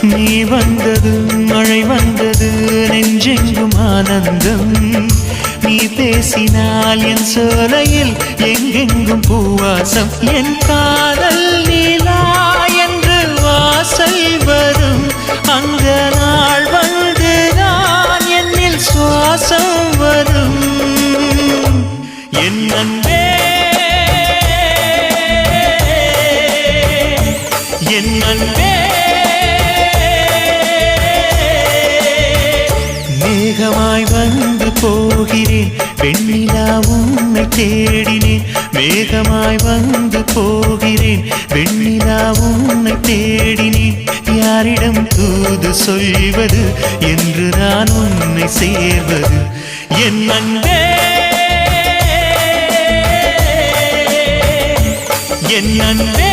நீ வந்தது மழை வந்தது நெஞ்செங்கும் ஆனந்தம் நீ பேசினால் என் சோலையில் எங்கெங்கும் பூவாசம் என் காதல் நீலா என்று வாசல் வரும் அந்த நாள் வந்து நான் என்னில் சுவாசம் வரும் என் அன்பே என் அன்பே மேகமாய் வந்து போகிறேன் வெண்ணிலா உன்னை தேடினேன் மேகமாய் வந்து போகிறேன் வெண்ணிலா உன்னை தேடினேன் யாரிடம் தூது சொல்வது என்று நான் உன்னை சேர்வது என் அன்பே என் அன்பே